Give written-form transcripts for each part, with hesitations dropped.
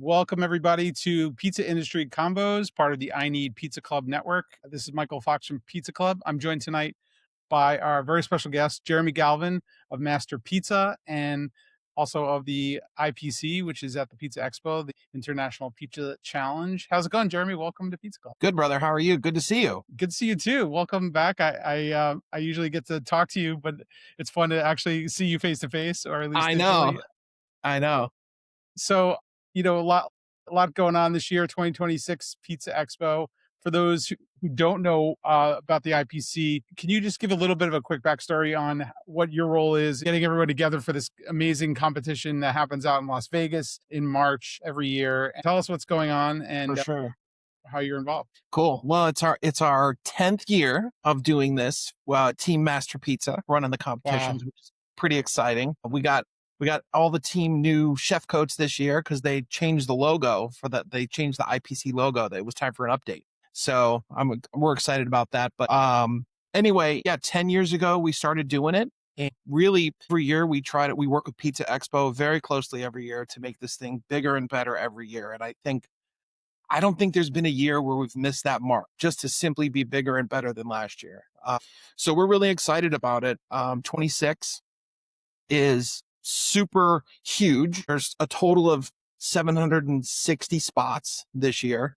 Welcome, everybody, to Pizza Industry Convos, part of the I Need Pizza Club network. This is Michael Fox from Pizza Club. I'm joined tonight by our very special guest, Jeremy Galvin of Master Pizza, and also of the IPC, which is at the Pizza Expo, the International Pizza Challenge. How's it going, Jeremy? Welcome to Pizza Club. Good, brother. How are you? Good to see you. Good to see you too. Welcome back. I usually get to talk to you, but it's fun to actually see you face to face, or at least I digitally. know. I know. So, a lot going on this year, 2026 Pizza Expo. For those who don't know about the IPC, can you just give a little bit of a quick backstory on what your role is, getting everyone together for this amazing competition that happens out in Las Vegas in March every year? And tell us what's going on For and sure. how you're involved. Cool. Well, it's our 10th year of doing this. Team Master Pizza running the competitions, which is pretty exciting. We got all the team new chef coats this year because they changed the logo they changed the IPC logo. That it was time for an update. So we're excited about that. But anyway, 10 years ago we started doing it. And really every year we work with Pizza Expo very closely every year to make this thing bigger and better every year. And I don't think there's been a year where we've missed that mark, just to simply be bigger and better than last year. So we're really excited about it. 26 is super huge. There's a total of 760 spots this year,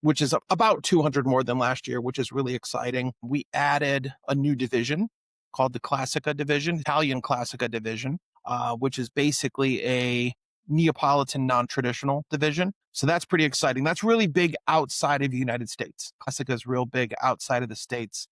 which is about 200 more than last year, which is really exciting. We added a new division called the Classica division, Italian Classica division, which is basically a Neapolitan non-traditional division. So that's pretty exciting. That's really big outside of the United States. Classica is real big outside of the States.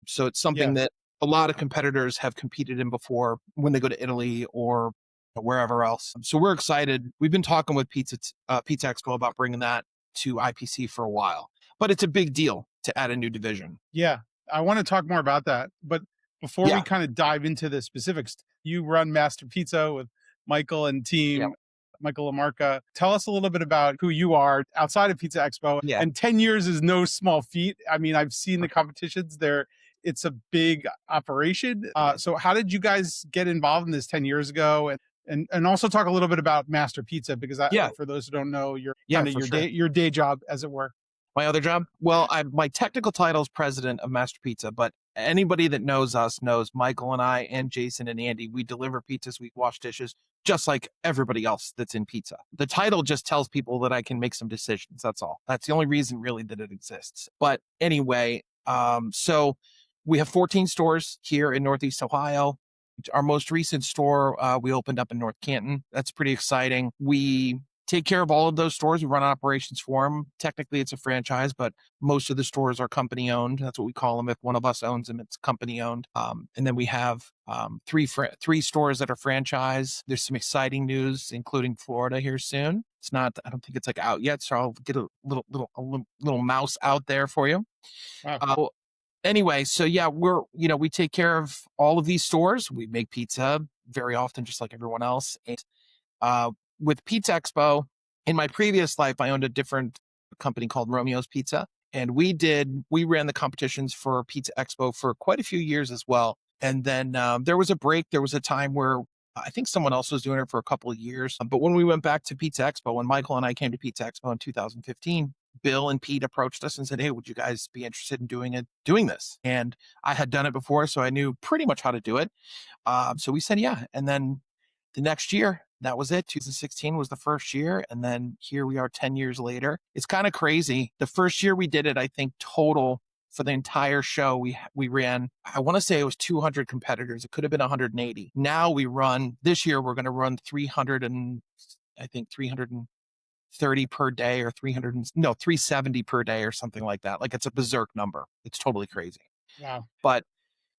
So it's something that a lot of competitors have competed in before when they go to Italy or wherever else. So we're excited. We've been talking with Pizza Expo about bringing that to IPC for a while, but it's a big deal to add a new division. Yeah, I want to talk more about that. But before we kind of dive into the specifics, you run Master Pizza with Michael and team. Michael Lamarca. Tell us a little bit about who you are outside of Pizza Expo. Yeah. And 10 years is no small feat. I mean, I've seen the competitions there. It's a big operation. So how did you guys get involved in this 10 years ago? And also talk a little bit about Master Pizza, because for those who don't know, your day job, as it were. My other job? Well, my technical title is president of Master Pizza, but anybody that knows us knows Michael and I and Jason and Andy, we deliver pizzas, we wash dishes, just like everybody else that's in pizza. The title just tells people that I can make some decisions. That's all. That's the only reason really that it exists. But anyway, so we have 14 stores here in Northeast Ohio. Our most recent store, we opened up in North Canton. That's pretty exciting. We take care of all of those stores. We run operations for them. Technically, it's a franchise, but most of the stores are company owned. That's what we call them. If one of us owns them, it's company owned. And then we have three stores that are franchise. There's some exciting news, including Florida here soon. It's not. I don't think it's out yet, so I'll get a little mouse out there for you. Wow. Anyway, so we take care of all of these stores. We make pizza very often, just like everyone else. And with Pizza Expo, in my previous life, I owned a different company called Romeo's Pizza. And we ran the competitions for Pizza Expo for quite a few years as well. And then there was a break. There was a time where I think someone else was doing it for a couple of years. But when we went back to Pizza Expo, when Michael and I came to Pizza Expo in 2015, Bill and Pete approached us and said, "Hey, would you guys be interested in doing this?" And I had done it before, so I knew pretty much how to do it. So we said, yeah. And then the next year, that was it. 2016 was the first year. And then here we are 10 years later. It's kind of crazy. The first year we did it, I think total for the entire show, we ran, I want to say it was 200 competitors. It could have been 180. Now this year, we're going to run 330 per day or 370 per day or something like that. Like, it's a berserk number. It's totally crazy. Wow. But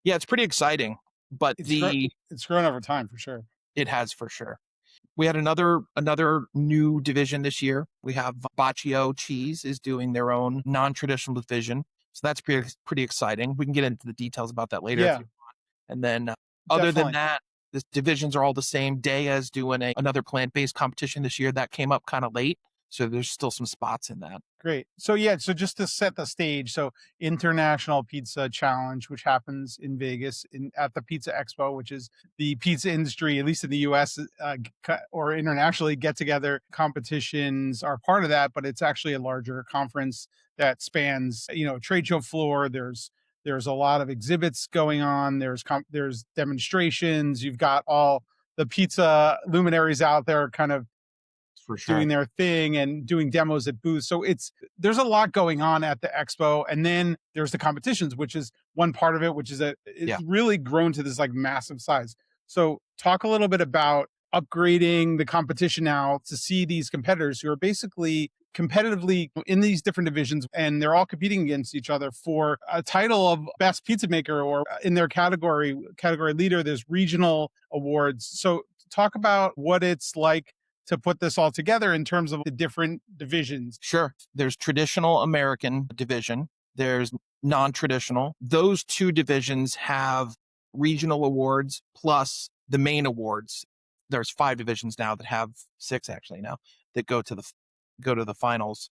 yeah, it's pretty exciting. But it's grown over time for sure. It has for sure. We had another new division this year. We have Baccio Cheese is doing their own non-traditional division. So that's pretty exciting. We can get into the details about that later if you want. And then other than that, the divisions are all the same. Dea's doing another plant-based competition this year. That came up kind of late. So there's still some spots in that. Great. So yeah, so just to set the stage, so International Pizza Challenge, which happens in Vegas at the Pizza Expo, which is the pizza industry, at least in the US, or internationally, get together competitions are part of that, but it's actually a larger conference that spans, trade show floor. There's a lot of exhibits going on. There's demonstrations. You've got all the pizza luminaries out there kind of For sure. doing their thing and doing demos at booths. So there's a lot going on at the expo. And then there's the competitions, which is one part of it, which is it's really grown to this like massive size. So talk a little bit about upgrading the competition now to see these competitors who are basically competitively in these different divisions, and they're all competing against each other for a title of best pizza maker, or in their category leader. There's regional awards. So talk about what it's like to put this all together in terms of the different divisions. Sure. There's traditional American division. There's non-traditional. Those two divisions have regional awards plus the main awards. There's 5 divisions now that have 6 actually now that go to the finals.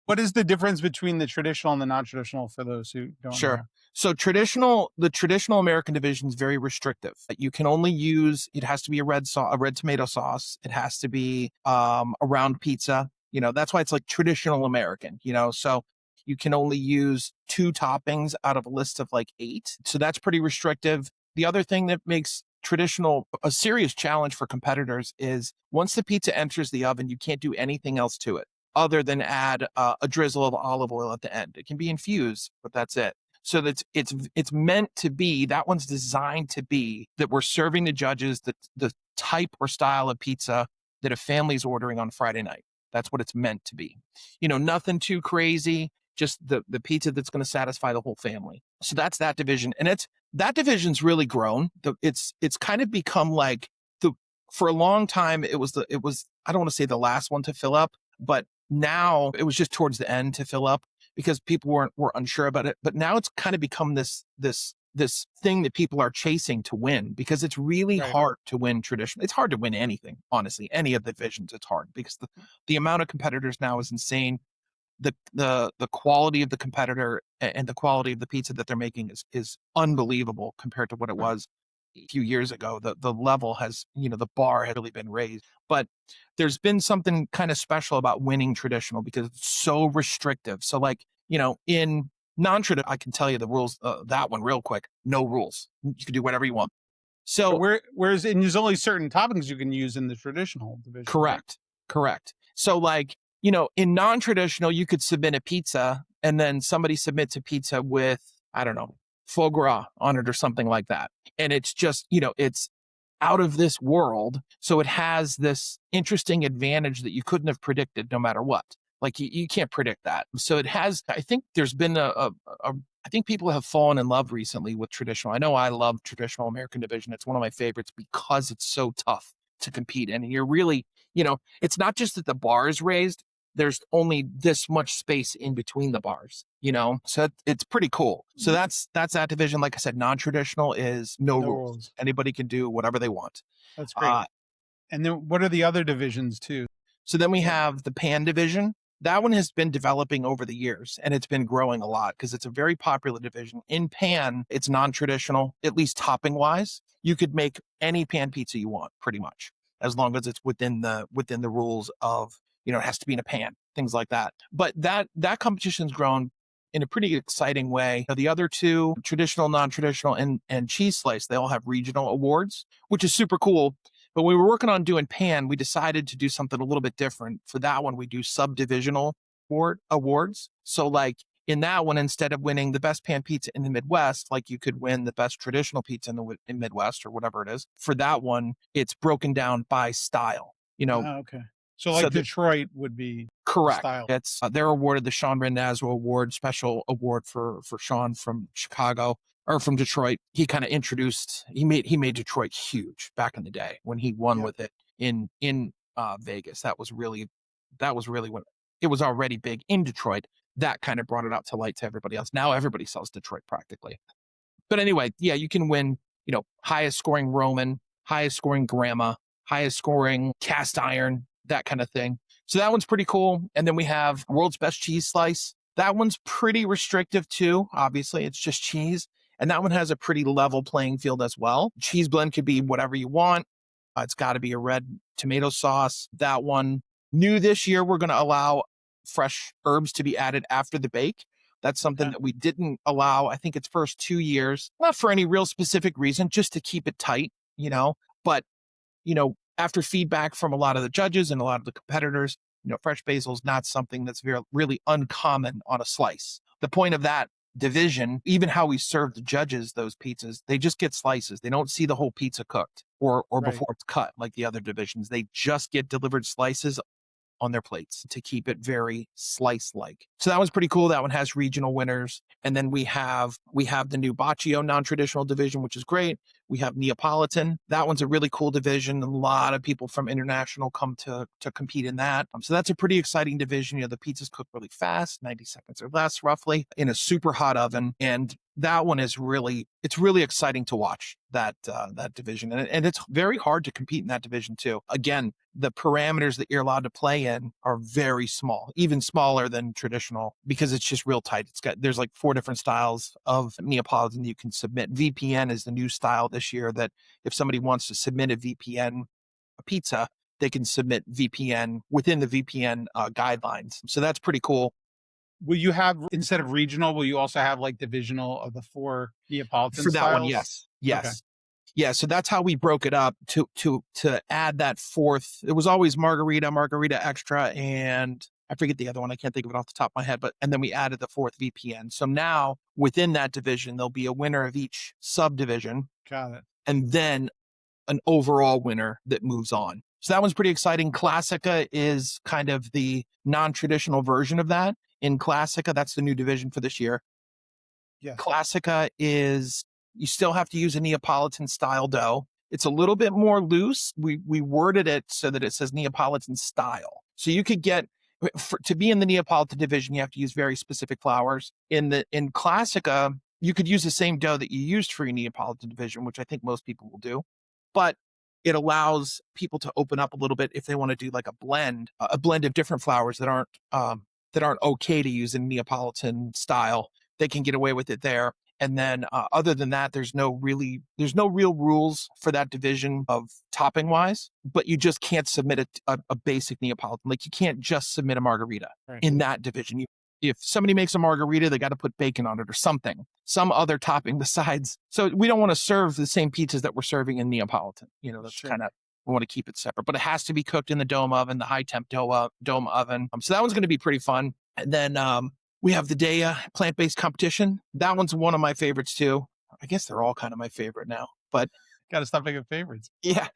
What is the difference between the traditional and the non-traditional for those who don't know? Sure. So the traditional American division is very restrictive. You can only use, it has to be a red tomato sauce. It has to be a round pizza. That's why it's like traditional American, so you can only use 2 toppings out of a list of like 8. So that's pretty restrictive. The other thing that makes traditional a serious challenge for competitors is once the pizza enters the oven, you can't do anything else to it other than add a drizzle of olive oil at the end. It can be infused, but that's it. So it's meant to be, that one's designed to be that we're serving the judges the type or style of pizza that a family's ordering on Friday night. That's what it's meant to be. Nothing too crazy, just the pizza that's going to satisfy the whole family. So that's that division. And that division's really grown. It's kind of become like for a long time, it was, I don't want to say the last one to fill up, but now it was just towards the end to fill up because people were unsure about it. But now it's kind of become this thing that people are chasing to win, because it's really hard to win traditional. It's hard to win anything, honestly. Any of the divisions, it's hard because the amount of competitors now is insane. The quality of the competitor and the quality of the pizza that they're making is unbelievable compared to what it was a few years ago. The level has, the bar had really been raised. But there's been something kind of special about winning traditional because it's so restrictive. So like, in non-traditional, I can tell you the rules, that one real quick, no rules. You can do whatever you want. So whereas there's only certain toppings you can use in the traditional division. Correct. So like, in non-traditional, you could submit a pizza and then somebody submits a pizza with, I don't know, foie gras on it or something like that. And it's just, it's out of this world. So it has this interesting advantage that you couldn't have predicted no matter what. Like you can't predict that. So it has, I think there's been I think people have fallen in love recently with traditional. I know I love traditional American division. It's one of my favorites because it's so tough to compete in. And you're really, it's not just that the bar is raised. There's only this much space in between the bars, so it's pretty cool. So that's that division. Like I said, non-traditional is no rules. Anybody can do whatever they want. That's great. And then what are the other divisions too? So then we have the pan division. That one has been developing over the years and it's been growing a lot because it's a very popular division. In pan, it's non-traditional, at least topping wise. You could make any pan pizza you want pretty much, as long as it's within the rules of, it has to be in a pan, things like that. But that competition's grown in a pretty exciting way. The other two, traditional, non-traditional, and cheese slice, they all have regional awards, which is super cool. But when we were working on doing pan, we decided to do something a little bit different. For that one, we do subdivisional awards. So like in that one, instead of winning the best pan pizza in the Midwest, like you could win the best traditional pizza in Midwest or whatever it is. For that one, it's broken down by style, Okay. So like Detroit would be correct. Style. It's they're awarded the Sean Randazzo Award, special award for Sean from Chicago or from Detroit. He kind of introduced, he made Detroit huge back in the day when he won with it in Vegas. That was really when it was already big in Detroit. That kind of brought it out to light to everybody else. Now everybody sells Detroit practically. But anyway, yeah, you can win, highest scoring Roman, highest scoring grandma, highest scoring cast iron, that kind of thing. So that one's pretty cool. And then we have world's best cheese slice. That one's pretty restrictive too. Obviously, it's just cheese. And that one has a pretty level playing field as well. Cheese blend could be whatever you want. It's got to be a red tomato sauce. That one, new this year, we're going to allow fresh herbs to be added after the bake. That's something that we didn't allow, I think it's first 2 years, not for any real specific reason, just to keep it tight, But, after feedback from a lot of the judges and a lot of the competitors, fresh basil is not something that's really uncommon on a slice. The point of that division, even how we serve the judges those pizzas, they just get slices. They don't see the whole pizza cooked or before it's cut like the other divisions. They just get delivered slices on their plates to keep it very slice-like. So that was pretty cool. That one has regional winners. And then we have the new Baccio non-traditional division, which is great. We have Neapolitan. That one's a really cool division. A lot of people from international come to compete in that. So that's a pretty exciting division. The pizzas cook really fast, 90 seconds or less roughly, in a super hot oven. And that one is it's really exciting to watch that division. And it's very hard to compete in that division too. Again, the parameters that you're allowed to play in are very small, even smaller than traditional, because it's just real tight. There's like 4 different styles of Neapolitan you can submit. VPN is the new style this year, that if somebody wants to submit a pizza, they can submit VPN within the VPN guidelines. So that's pretty cool. Will you have, instead of regional, will you also have like divisional of the 4 Neapolitan for that styles? one? Yes. Okay. Yeah, so that's how we broke it up to add that 4th. It was always margarita extra, and I forget the other one. I can't think of it off the top of my head, and then we added the 4th VPN. So now within that division, there'll be a winner of each subdivision. Got it. And then an overall winner that moves on. So that one's pretty exciting. Classica is kind of the non-traditional version of that. In Classica, that's the new division for this year. Yeah. Classica is, you still have to use a Neapolitan style dough. It's a little bit more loose. We worded it so that it says Neapolitan style. So you could get, to be in the Neapolitan division, you have to use very specific flours. In Classica, you could use the same dough that you used for your Neapolitan division, which I think most people will do. But it allows people to open up a little bit if they want to do like a blend of different flours that aren't okay to use in Neapolitan style. They can get away with it there. And then other than that, there's no real rules for that division of topping wise, but you just can't submit a basic Neapolitan. Like you can't just submit a margarita in that division. If somebody makes a margarita, they got to put bacon on it or something, some other topping besides. So we don't want to serve the same pizzas that we're serving in Neapolitan. That's kind of, we want to keep it separate, but it has to be cooked in the dome oven, the high temp dome oven. So that one's going to be pretty fun. And then we have the Dea plant-based competition. That one's one of my favorites too. I guess they're all kind of my favorite now, but got to stop making favorites. Yeah.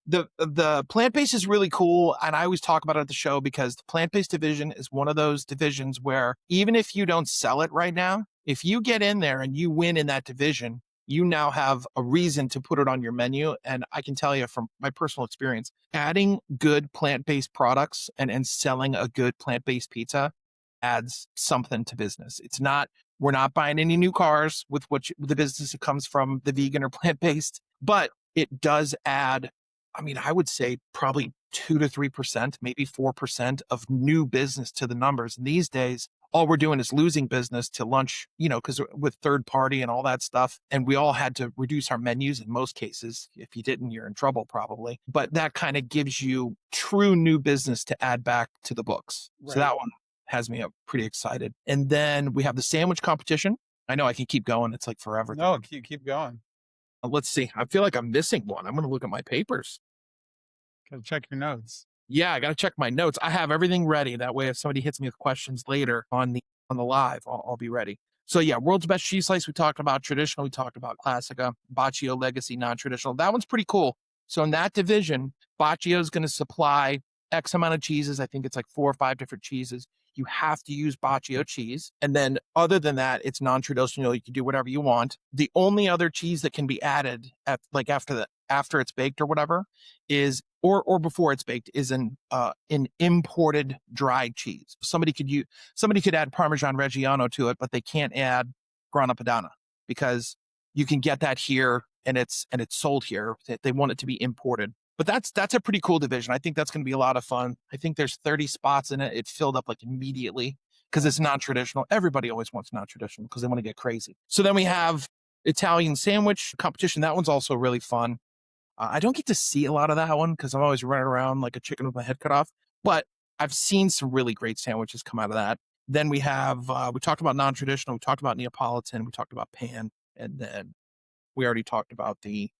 The plant-based is really cool, and I always talk about it at the show because the plant-based division is one of those divisions where even if you don't sell it right now, if you get in there and you win in that division, you now have a reason to put it on your menu. And I can tell you from my personal experience, adding good plant-based products and selling a good plant-based pizza adds something to business. We're not buying any new cars with the business that comes from the vegan or plant-based, but it does add, I would say probably 2 to 3%, maybe 4% of new business to the numbers. And these days, all we're doing is losing business to lunch, because with third party and all that stuff. And we all had to reduce our menus in most cases. If you didn't, you're in trouble probably. But that kind of gives you true new business to add back to the books. Right. So that one has me pretty excited. And then we have the sandwich competition. I know I can keep going. It's like forever. No, keep going. Let's see. I feel like I'm missing one. I'm going to look at my papers. Got to check your notes. Yeah, I got to check my notes. I have everything ready. That way, if somebody hits me with questions later on the live, I'll be ready. So yeah, world's best cheese slice. We talked about traditional. We talked about Classica, Baccio Legacy, non-traditional. That one's pretty cool. So in that division, Baccio is going to supply X amount of cheeses. I think it's like 4 or 5 different cheeses. You have to use Baccio cheese. And then other than that, it's non-traditional. You can do whatever you want. The only other cheese that can be added after it's baked or whatever is, or before it's baked, is an imported dried cheese. Somebody could add Parmesan Reggiano to it, but they can't add Grana Padano because you can get that here and it's sold here. They want it to be imported. But that's a pretty cool division. I think that's going to be a lot of fun. I think there's 30 spots in it. It filled up like immediately because it's non-traditional. Everybody always wants non-traditional because they want to get crazy. So then we have Italian sandwich competition. That one's also really fun. I don't get to see a lot of that one because I'm always running around like a chicken with my head cut off. But I've seen some really great sandwiches come out of that. Then we have, we talked about non-traditional, we talked about Neapolitan, we talked about pan, and then we already talked about the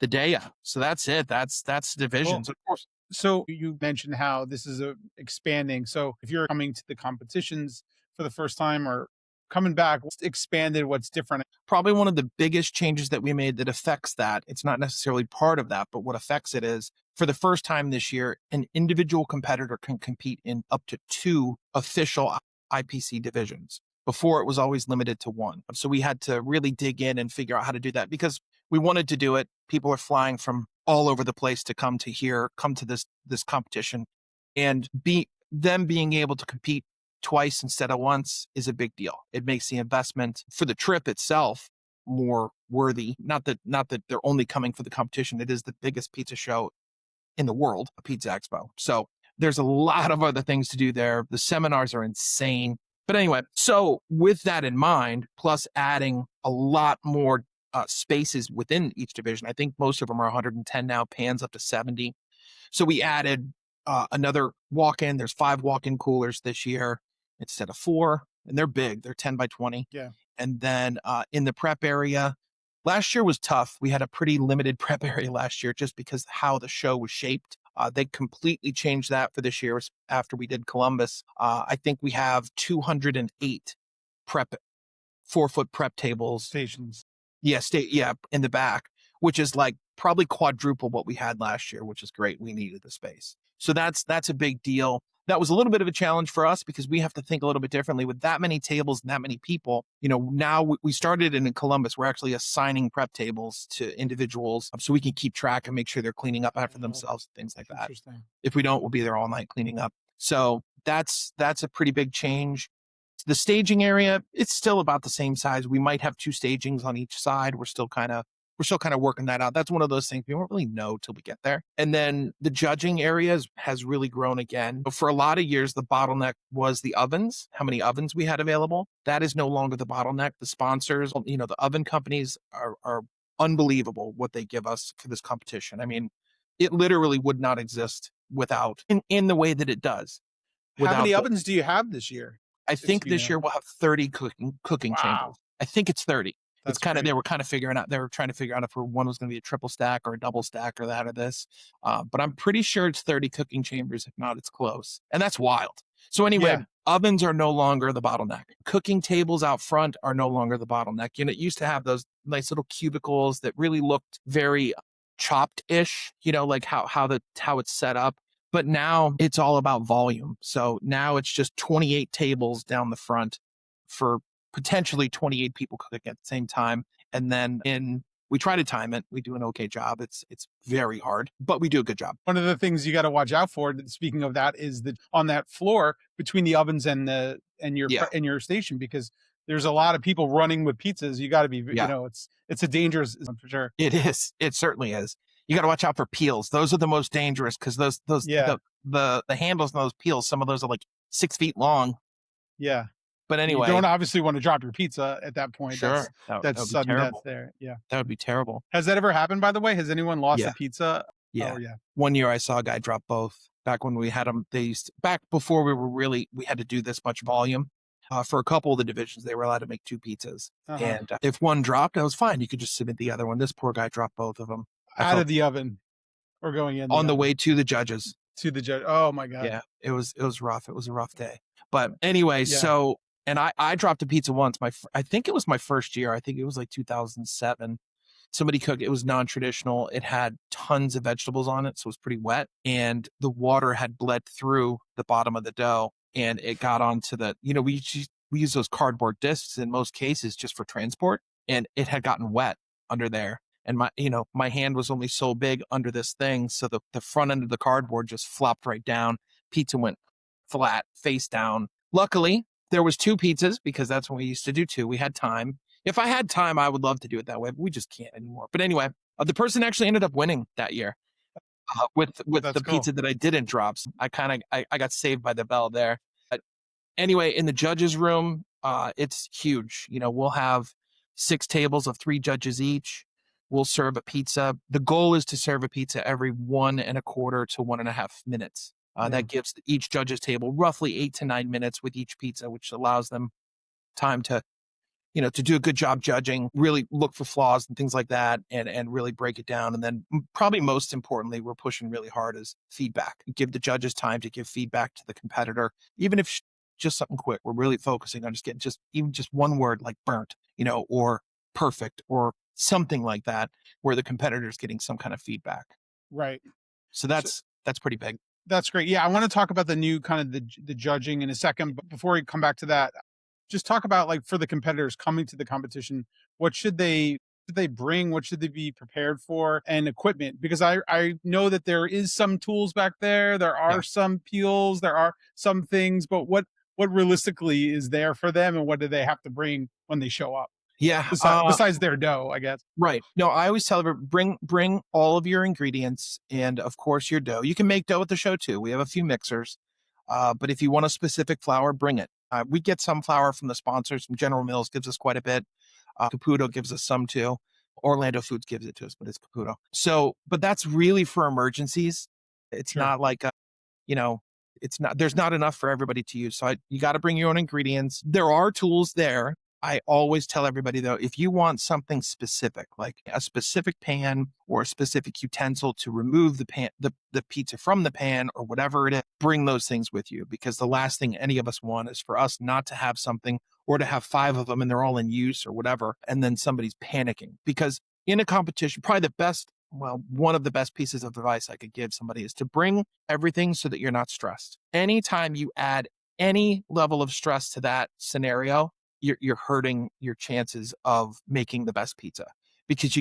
Daya. So that's it. That's divisions. Well, of course. So you mentioned how this is expanding. So if you're coming to the competitions for the first time or coming back, what's expanded, what's different? Probably one of the biggest changes that we made that affects that. It's not necessarily part of that, but what affects it is for the first time this year, an individual competitor can compete in up to 2 official IPC divisions. Before, it was always limited to 1. So we had to really dig in and figure out how to do that because we wanted to do it. People are flying from all over the place to come to this competition, and them being able to compete twice instead of once is a big deal. It makes the investment for the trip itself more worthy. Not that they're only coming for the competition. It is the biggest pizza show in the world, a Pizza Expo. So there's a lot of other things to do there. The seminars are insane. But anyway, so with that in mind, plus adding a lot more spaces within each division, I think most of them are 110 now, pans up to 70. So we added another walk-in. There's 5 walk-in coolers this year instead of 4, and they're big. They're 10 by 20. Yeah. And then in the prep area, last year was tough. We had a pretty limited prep area last year just because how the show was shaped. They completely changed that for this year after we did Columbus. I think we have 208 prep 4-foot prep tables. Stations. Yeah, in the back, which is like probably quadruple what we had last year, which is great. We needed the space. So that's a big deal. That was a little bit of a challenge for us because we have to think a little bit differently with that many tables and that many people. Now we started in Columbus. We're actually assigning prep tables to individuals so we can keep track and make sure they're cleaning up after themselves, things like that. If we don't, we'll be there all night cleaning up. So that's a pretty big change. The staging area, it's still about the same size. We might have 2 stagings on each side. We're still kind of working that out. That's one of those things we won't really know till we get there. And then the judging areas has really grown again. But for a lot of years, the bottleneck was the ovens, how many ovens we had available. That is no longer the bottleneck. The sponsors, the oven companies are unbelievable what they give us for this competition. I mean, it literally would not exist without, in the way that it does. How many ovens do you have this year? I think this year we'll have 30 cooking chambers. I think it's 30. It's kind of, they were trying to figure out if one was going to be a triple stack or a double stack or that or this. But I'm pretty sure it's 30 cooking chambers. If not, it's close. And that's wild. So anyway, ovens are no longer the bottleneck. Cooking tables out front are no longer the bottleneck. It used to have those nice little cubicles that really looked very chopped-ish, like how it's set up. But now it's all about volume. So now it's just 28 tables down the front for potentially 28 people cooking at the same time. And then we try to time it. We do an okay job. It's very hard, but we do a good job. One of the things you got to watch out for, speaking of that, is that on that floor between the ovens and your station, because there's a lot of people running with pizzas. You got to be, it's a dangerous for sure. It is. It certainly is. You got to watch out for peels. Those are the most dangerous because the handles on those peels, some of those are like 6 feet long. Yeah. But anyway, you don't obviously want to drop your pizza at that point. Sure. That's sudden death there. Yeah. That would be terrible. Has that ever happened, by the way? Has anyone lost a pizza? Yeah. Oh, yeah. One year I saw a guy drop both back when we had them. Back before we had to do this much volume. For a couple of the divisions, they were allowed to make 2 pizzas. Uh-huh. And if one dropped, that was fine. You could just submit the other one. This poor guy dropped both of them. Out of the oven or going in? On the way to the judges. To the judge. Oh, my God. Yeah, it was rough. It was a rough day. But anyway, so, and I dropped a pizza once. I think it was my first year. I think it was like 2007. Somebody cooked. It was non-traditional. It had tons of vegetables on it, so it was pretty wet. And the water had bled through the bottom of the dough. And it got onto we use those cardboard discs in most cases just for transport. And it had gotten wet under there. And my hand was only so big under this thing. So the front end of the cardboard just flopped right down. Pizza went flat, face down. Luckily, there was 2 pizzas because that's when we used to do 2. We had time. If I had time, I would love to do it that way, but we just can't anymore. But anyway, the person actually ended up winning that year. with That's the cool. pizza that I didn't drop. So I got saved by the bell there. But anyway, in the judges room, it's huge. We'll have 6 tables of 3 judges each. We'll serve a pizza. The goal is to serve a pizza every 1.25 to 1.5 minutes. Yeah. That gives each judge's table roughly 8 to 9 minutes with each pizza, which allows them time to do a good job judging, really look for flaws and things like that, and really break it down. And then probably most importantly, we're pushing really hard is feedback. Give the judges time to give feedback to the competitor, even if just something quick. We're really focusing on just getting even just one word like burnt, or perfect or something like that, where the competitor is getting some kind of feedback. Right. So So that's pretty big. that's great. Yeah, I want to talk about the new kind of the judging in a second, but before we come back to that, just talk about like for the competitors coming to the competition, what should they bring? What should they be prepared for? And equipment, because I know that there is some tools back there. There Yeah. are some peels. There are some things, but what realistically is there for them, and what do they have to bring when they show up? Yeah. Besides their dough, I guess. Right. No, I always tell everyone bring all of your ingredients and of course your dough. You can make dough at the show too. We have a few mixers, but if you want a specific flour, bring it. We get some flour from the sponsors. From General Mills gives us quite a bit. Caputo gives us some too. Orlando Foods gives it to us, but it's Caputo. So, but that's really for emergencies. It's Sure. not like you know, it's not, there's not enough for everybody to use. So you got to bring your own ingredients. There are tools there. I always tell everybody though, if you want something specific, like a specific pan or a specific utensil to remove the pizza from the pan or whatever it is, bring those things with you, because the last thing any of us want is for us not to have something or to have 5 of them and they're all in use or whatever. And then somebody's panicking, because in a competition, probably one of the best pieces of advice I could give somebody is to bring everything so that you're not stressed. Anytime you add any level of stress to that scenario, you're hurting your chances of making the best pizza, because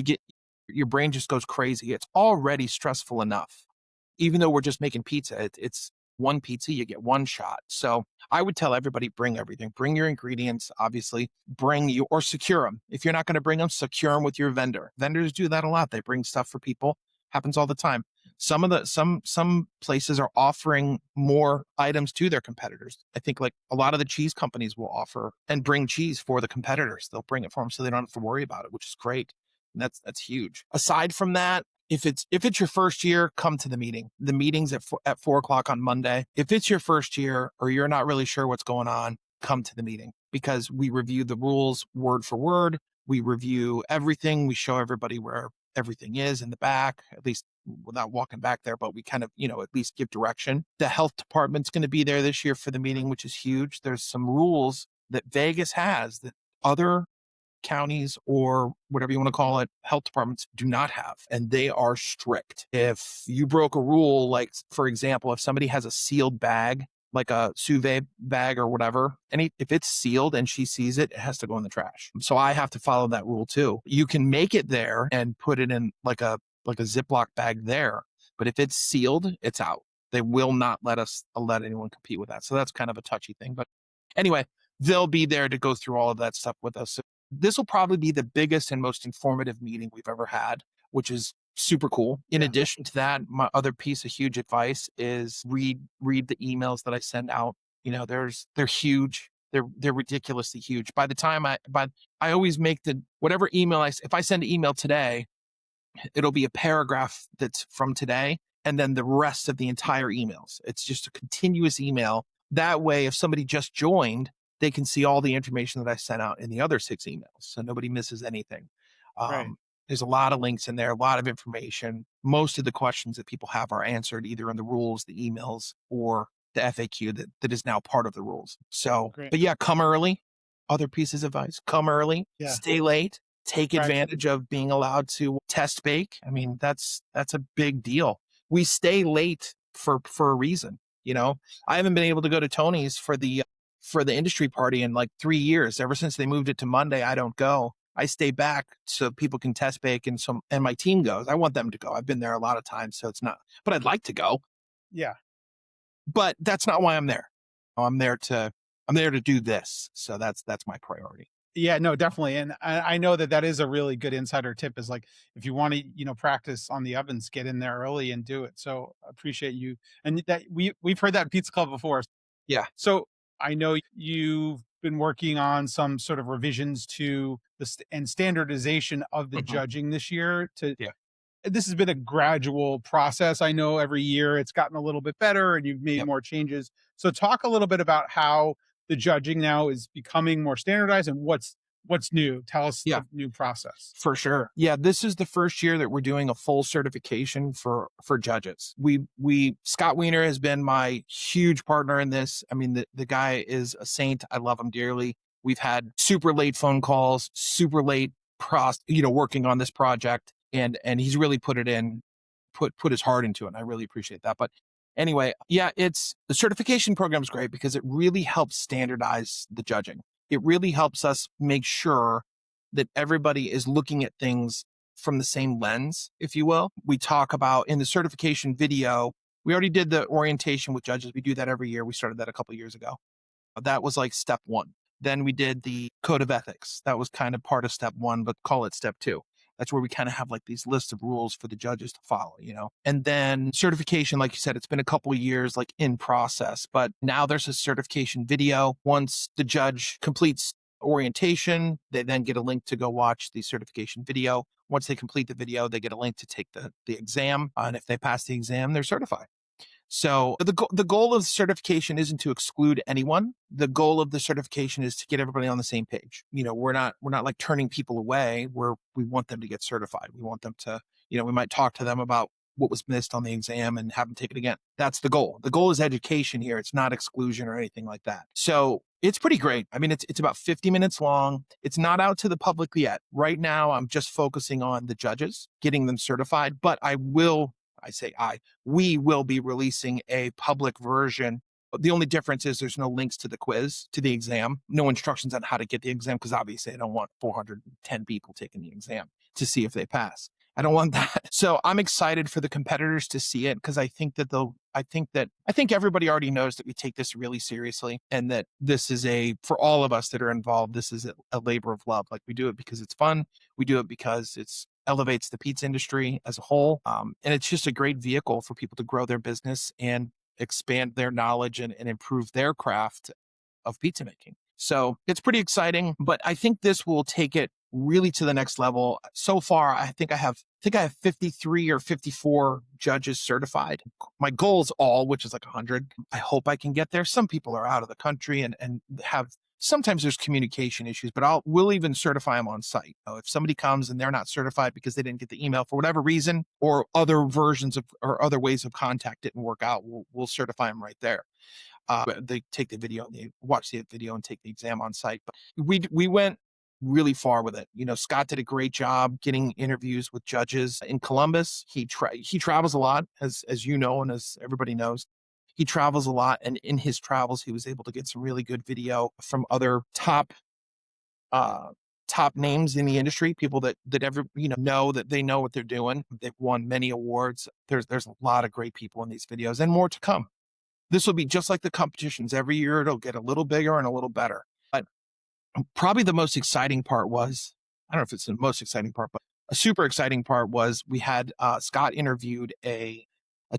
your brain just goes crazy. It's already stressful enough. Even though we're just making pizza, it's one pizza, you get one shot. So I would tell everybody, bring everything, bring your ingredients, obviously, or secure them. If you're not going to bring them, secure them with your vendor. Vendors do that a lot. They bring stuff for people. Happens all the time. Some places are offering more items to their competitors. I think like a lot of the cheese companies will offer and bring cheese for the competitors. They'll bring it for them so they don't have to worry about it, which is great. And that's huge. Aside from that, if it's your first year, come to the meeting. The meeting's at 4:00 on Monday. If it's your first year or you're not really sure what's going on, come to the meeting, because we review the rules word for word. We review everything. We show everybody where everything is in the back, at least without walking back there, but we kind of, at least give direction. The health department's going to be there this year for the meeting, which is huge. There's some rules that Vegas has that other counties or whatever you want to call it, health departments do not have. And they are strict. If you broke a rule, like for example, if somebody has a sealed bag, like a sous vide bag or whatever, if it's sealed and she sees it, it has to go in the trash. So I have to follow that rule too. You can make it there and put it in like a Ziploc bag there, but if it's sealed, it's out. They will not let anyone compete with that. So that's kind of a touchy thing. But anyway, they'll be there to go through all of that stuff with us. So this will probably be the biggest and most informative meeting we've ever had, which is super cool. In addition to that, my other piece of huge advice is read the emails that I send out. They're huge. They're ridiculously huge. By the time I always make whatever email if I send an email today, it'll be a paragraph that's from today, and then the rest of the entire emails. It's just a continuous email. That way, if somebody just joined, they can see all the information that I sent out in the other 6 emails, so nobody misses anything. Right. There's a lot of links in there, a lot of information. Most of the questions that people have are answered either in the rules, the emails, or the FAQ that is now part of the rules. So, Great. but yeah, come early. Other pieces of advice: come early, Yeah. stay late, take Right. advantage of being allowed to test bake. I mean, that's a big deal. We stay late for a reason. I haven't been able to go to Tony's for the industry party in like 3 years. Ever since they moved it to Monday, I don't go. I stay back so people can test bake, and my team goes. I want them to go. I've been there a lot of times, so it's not, but I'd like to go. Yeah. But that's not why I'm there. I'm there to do this. So that's my priority. Yeah, no, definitely, and I know that that is a really good insider tip is, like, if you wanna, practice on the ovens, get in there early and do it, so, I appreciate you and that we've heard that in Pizza Club before. Yeah. So, I know you've been working on some sort of revisions to the standardization of the Mhm. judging this year to Yeah. this has been a gradual process. I know every year it's gotten a little bit better and you've made Yep. more changes. So talk a little bit about how the judging now is becoming more standardized and what's new. Tell us Yeah. the new process. For sure. Yeah, this is the first year that we're doing a full certification for judges. We Scott Wiener has been my huge partner in this. I mean, the guy is a saint. I love him dearly. We've had super late phone calls, super late working on this project, and he's really put it in, put his heart into it. And I really appreciate that. But anyway, yeah, it's the certification program is great because it really helps standardize the judging. It really helps us make sure that everybody is looking at things from the same lens, if you will. We talk about in the certification video, we already did the orientation with judges. We do that every year. We started that a couple of years ago. That was like step one. Then we did the code of ethics. That was kind of part of step one, but call it step two. That's where we kind of have like these lists of rules for the judges to follow. And then certification, like you said, it's been a couple of years like in process, but now there's a certification video. Once the judge completes orientation, they then get a link to go watch the certification video. Once they complete the video, they get a link to take the exam. And if they pass the exam, they're certified. So the goal of certification isn't to exclude anyone. The goal of the certification is to get everybody on the same page. We're not like turning people away. We want them to get certified. We want them to, we might talk to them about what was missed on the exam and have them take it again. That's the goal. The goal is education here. It's not exclusion or anything like that. So it's pretty great. I mean, it's about 50 minutes long. It's not out to the public yet. Right now, I'm just focusing on the judges, getting them certified, but we will be releasing a public version. The only difference is there's no links to the quiz, to the exam, no instructions on how to get the exam, because obviously I don't want 410 people taking the exam to see if they pass. I don't want that. So I'm excited for the competitors to see it because I think everybody already knows that we take this really seriously and that this is for all of us that are involved, this is a labor of love. Like we do it because it's fun. We do it because it's elevates the pizza industry as a whole. And it's just a great vehicle for people to grow their business and expand their knowledge and improve their craft of pizza making. So it's pretty exciting, but I think this will take it really to the next level. So far, I think I have 53 or 54 judges certified. My goal is all, which is like 100. I hope I can get there. Some people are out of the country and have sometimes there's communication issues, but we'll even certify them on site. If somebody comes and they're not certified because they didn't get the email for whatever reason, or other versions of or other ways of contact didn't work out, we'll certify them right there. They take the video, they watch the video and take the exam on site. But we went really far with it. Scott did a great job getting interviews with judges in Columbus. He travels a lot, as you know, and as everybody knows. He travels a lot, and in his travels, he was able to get some really good video from other uh, top names in the industry, people that know that they know what they're doing. They've won many awards. There's a lot of great people in these videos, and more to come. This will be just like the competitions. Every year, it'll get a little bigger and a little better. But probably the most exciting part was, I don't know if it's the most exciting part, but a super exciting part was we had Scott interviewed a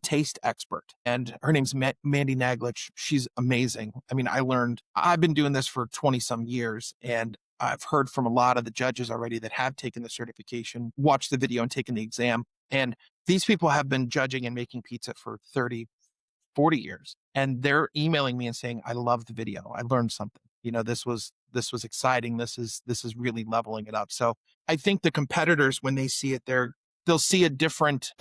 taste expert, and her name's Mandy Naglich. She's amazing. I mean, I've been doing this for 20 some years, and I've heard from a lot of the judges already that have taken the certification, watched the video and taken the exam. And these people have been judging and making pizza for 30, 40 years. And they're emailing me and saying, I love the video. I learned something. This was exciting. This is really leveling it up. So I think the competitors, when they see it, they'll see a different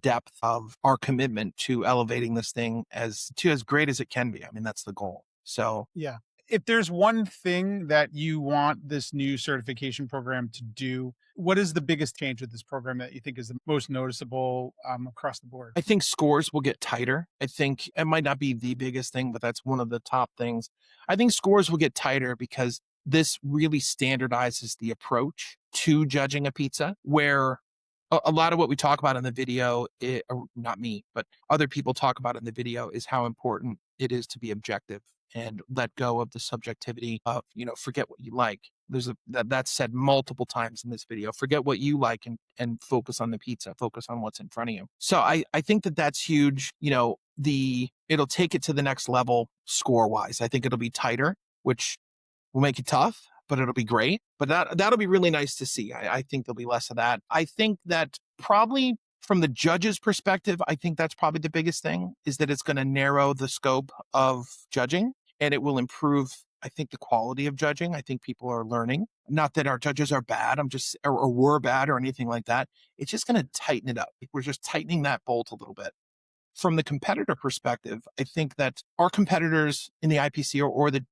depth of our commitment to elevating this thing as great as it can be. I mean, that's the goal. So Yeah. If there's one thing that you want this new certification program to do, what is the biggest change with this program that you think is the most noticeable across the board? I think scores will get tighter. I think it might not be the biggest thing, but that's one of the top things. I think scores will get tighter because this really standardizes the approach to judging a pizza, where a lot of what we talk about in the video, or not me, but other people talk about in the video, is how important it is to be objective. and let go of the subjectivity of, forget what you like. That's said multiple times in this video. Forget what you like and focus on the pizza, focus on what's in front of you. So I think that's huge. It'll take it to the next level score wise. I think it'll be tighter, which will make it tough, but it'll be great. But that'll be really nice to see. I think there'll be less of that. I think that probably from the judge's perspective, I think that's probably the biggest thing, is that it's going to narrow the scope of judging, and it will improve, I think, the quality of judging. I think people are learning. Not that our judges are bad, or were bad or anything like that. It's just going to tighten it up. We're just tightening that bolt a little bit. From the competitor perspective, I think that our competitors in the IPC or the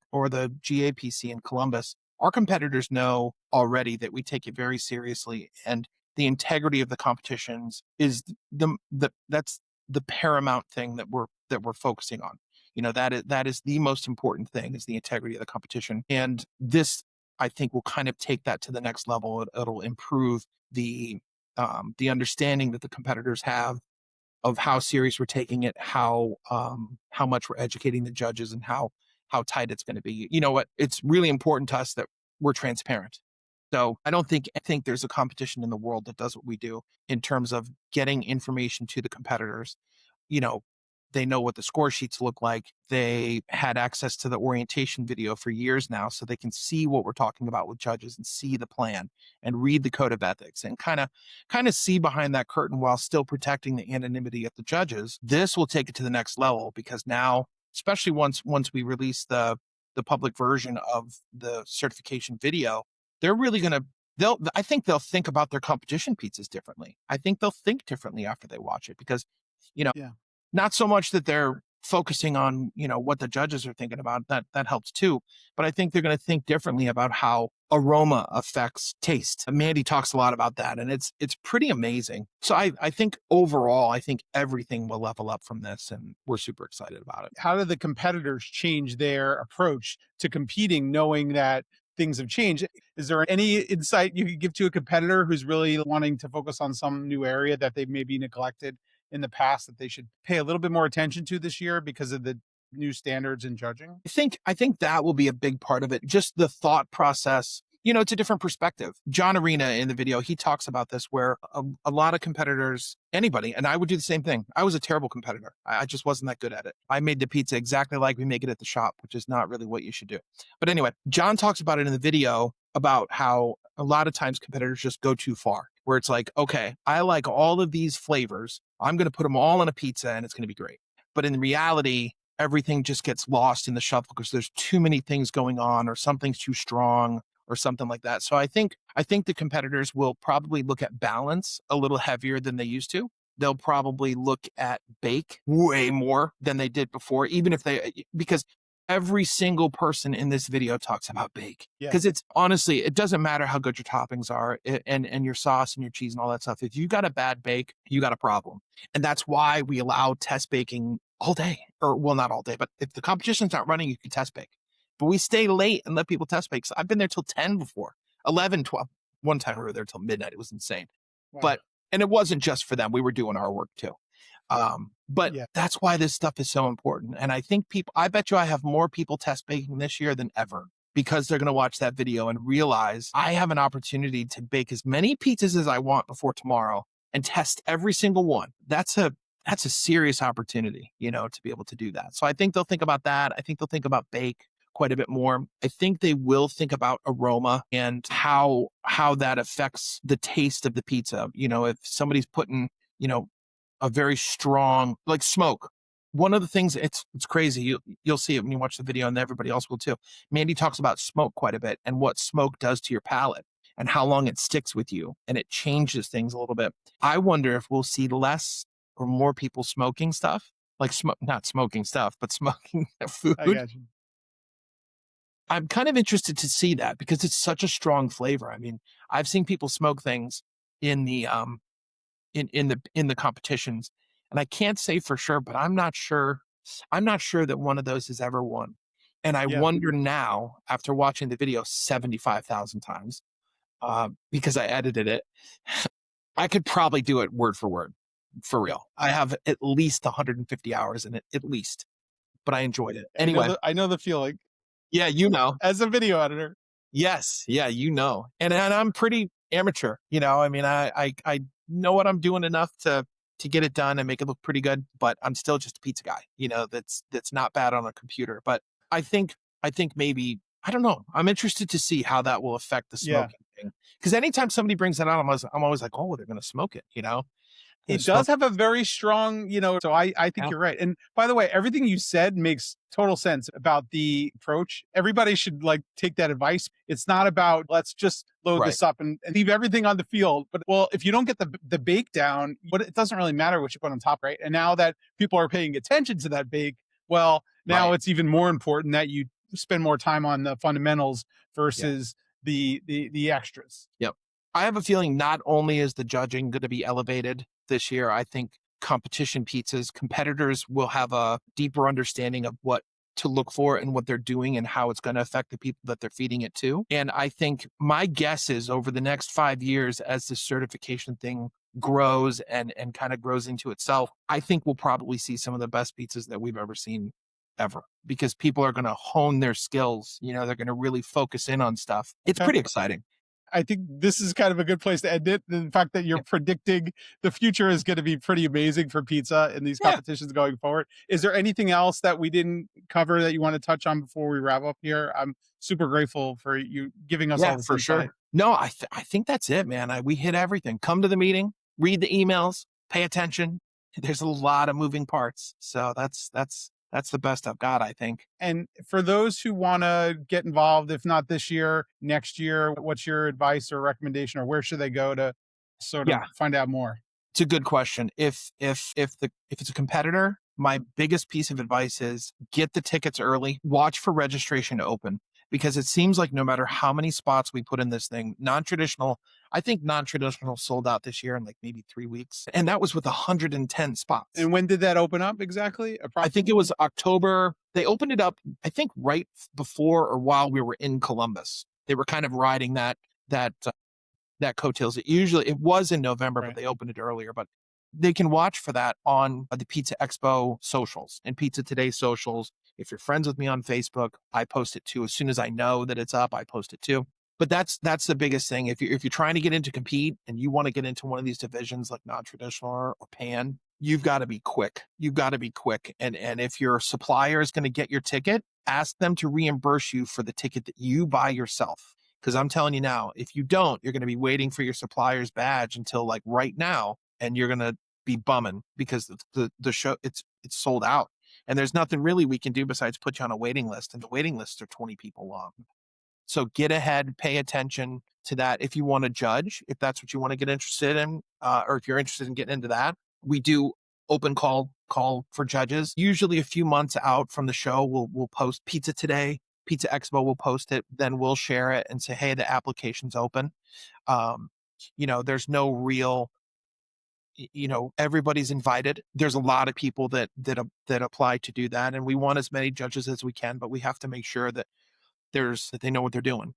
GAPC in Columbus, our competitors know already that we take it very seriously, and the integrity of the competitions is that's the paramount thing that we're focusing on. That is the most important thing, is the integrity of the competition. And this, I think, will kind of take that to the next level. It'll improve the understanding that the competitors have of how serious we're taking it, how much we're educating the judges, and how tight it's going to be. You know what? It's really important to us that we're transparent. So I don't think there's a competition in the world that does what we do in terms of getting information to the competitors. They know what the score sheets look like. They had access to the orientation video for years now, so they can see what we're talking about with judges and see the plan and read the code of ethics and kind of see behind that curtain while still protecting the anonymity of the judges. This will take it to the next level, because now, especially once we release the public version of the certification video, they're really going to, I think they'll think about their competition pizzas differently. I think they'll think differently after they watch it, because, Yeah. not so much that they're focusing on, what the judges are thinking about. That helps too. But I think they're going to think differently about how aroma affects taste. And Mandy talks a lot about that, and it's pretty amazing. So I think overall, I think everything will level up from this, and we're super excited about it. How do the competitors change their approach to competing, knowing that things have changed? Is there any insight you could give to a competitor who's really wanting to focus on some new area that they've maybe neglected in the past, that they should pay a little bit more attention to this year because of the new standards in judging? I think that will be a big part of it. Just the thought process. It's a different perspective. John Arena in the video, he talks about this, where a lot of competitors, anybody, and I would do the same thing. I was a terrible competitor. I just wasn't that good at it. I made the pizza exactly like we make it at the shop, which is not really what you should do. But anyway, John talks about it in the video, about how a lot of times competitors just go too far, where it's like, okay, I like all of these flavors. I'm going to put them all on a pizza and it's going to be great. But in reality, everything just gets lost in the shuffle because there's too many things going on, or something's too strong, or something like that. So I think the competitors will probably look at balance a little heavier than they used to. They'll probably look at bake way more than they did before, because every single person in this video talks about bake. Yeah. Because it's honestly, it doesn't matter how good your toppings are and your sauce and your cheese and all that stuff. If you got a bad bake, you got a problem. And that's why we allow test baking all day, or well, not all day, but if the competition's not running, you can test bake. But we stay late and let people test bake. So I've been there till 10 before, 11, 12. One time we were there till midnight. It was insane. Wow. And it wasn't just for them. We were doing our work too. But Yeah. that's why this stuff is so important. And I think I bet you I have more people test baking this year than ever, because they're going to watch that video and realize I have an opportunity to bake as many pizzas as I want before tomorrow and test every single one. That's a serious opportunity, to be able to do that. So I think they'll think about that. I think they'll think about bake quite a bit more. I think they will think about aroma and how that affects the taste of the pizza. If somebody's putting, a very strong, like smoke. One of the things, it's crazy. You'll see it when you watch the video, and everybody else will too. Mandy talks about smoke quite a bit, and what smoke does to your palate and how long it sticks with you, and it changes things a little bit. I wonder if we'll see less or more people smoking stuff, like not smoking stuff, but smoking food. I got you. I'm kind of interested to see that, because it's such a strong flavor. I mean, I've seen people smoke things in the in the competitions, and I can't say for sure, but I'm not sure that one of those has ever won. And I wonder now, after watching the video 75,000 times, because I edited it, I could probably do it word for word, for real. I have at least 150 hours in it, at least. but I enjoyed it. I know Anyway, I know the feeling yeah, as a video editor. yes, yeah, and I'm pretty amateur. I mean, I know what I'm doing enough to get it done and make it look pretty good, but I'm still just a pizza guy. That's not bad on a computer. But I think I think maybe I don't know. I'm interested to see how that will affect the Yeah. smoking thing. Because anytime somebody brings that out, I'm always like, oh, they're going to smoke it. It Smoke. does have a very strong, so I think Yeah, you're right. And by the way, everything you said makes total sense about the approach. Everybody should like take that advice. It's not about let's just load right, this up and leave everything on the field. But well, if you don't get the bake down, but it doesn't really matter what you put on top, right? And now that people are paying attention to that bake, well, now right. it's even more important that you spend more time on the fundamentals Yeah. versus the extras. Yep. I have a feeling not only is the judging going to be elevated this year, I think competition pizzas, competitors will have a deeper understanding of what to look for and what they're doing and how it's going to affect the people that they're feeding it to. And I think my guess is over the next 5 years, as this certification thing grows and kind of grows into itself, I think we'll probably see some of the best pizzas that we've ever seen ever because people are going to hone their skills. They're going to really focus in on stuff. It's Okay. pretty exciting. I think this is kind of a good place to end it. The fact that you're predicting the future is going to be pretty amazing for pizza in these Yeah. competitions going forward. Is there anything else that we didn't cover that you want to touch on before we wrap up here? I'm super grateful for you giving us all Yeah, this for insight. sure. No, I think that's it, man. We hit everything. Come to the meeting, read the emails, pay attention. There's a lot of moving parts. So that's the best I've got, I think. And for those who want to get involved, if not this year, next year, what's your advice or recommendation, or where should they go to sort of Yeah, find out more? it's a good question. If it's a competitor, my biggest piece of advice is get the tickets early, watch for registration to open because it seems like no matter how many spots we put in this thing, I think non-traditional sold out this year in like maybe 3 weeks. And that was with 110 spots. And when did that open up exactly? I think it was October. They opened it up, I think, right before or while we were in Columbus. They were kind of riding that coattails. It was in November, but Right. they opened it earlier. But they can watch for that on the Pizza Expo socials and Pizza Today socials. If you're friends with me on Facebook, I post it too. As soon as I know that it's up, I post it too. But that's the biggest thing. If you're trying to get into compete and you want to get into one of these divisions like non-traditional or pan, you've got to be quick. You've got to be quick. And if your supplier is going to get your ticket, ask them to reimburse you for the ticket that you buy yourself. Because I'm telling you now, if you don't, you're going to be waiting for your supplier's badge until like right now, and you're going to be bumming because the show it's sold out, and there's nothing really we can do besides put you on a waiting list, and the waiting lists are 20 people long. So get ahead, pay attention to that if you want to judge, if that's what you want to get interested in, or if you're interested in getting into that. We do open call for judges. Usually a few months out from the show, we'll post Pizza Today. Pizza Expo will post it, then we'll share it and say, hey, the application's open. There's no real, everybody's invited. There's a lot of people that apply to do that. And we want as many judges as we can, but we have to make sure that they know what they're doing.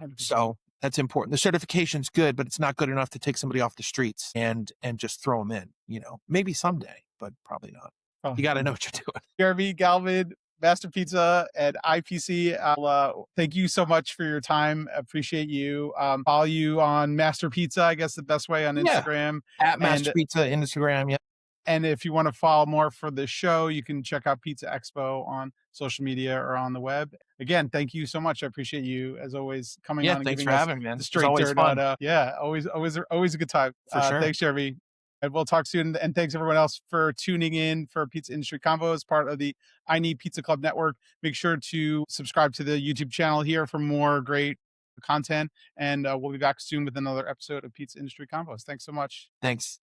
100%. So that's important. The certification's good, but it's not good enough to take somebody off the streets and just throw them in, maybe someday, but probably not. Oh, You got to know what you're doing. Jeremy Galvin, Master Pizza and IPC. Thank you so much for your time. Appreciate you. Follow you on Master Pizza, I guess the best way on Instagram. At Master And Pizza, Instagram. Yeah. and if you want to follow more for the show, you can check out Pizza Expo on social media or on the web. Again, thank you so much. I appreciate you as always coming Yeah. on and Thanks giving for us having me, man. the It's straight always dirt fun. on. Yeah, always a good time. For sure. Thanks, Jeremy. And we'll talk soon. And thanks everyone else for tuning in for Pizza Industry Convos, part of the I Need Pizza Club Network. Make sure to subscribe to the YouTube channel here for more great content. And we'll be back soon with another episode of Pizza Industry Convos. Thanks so much. Thanks.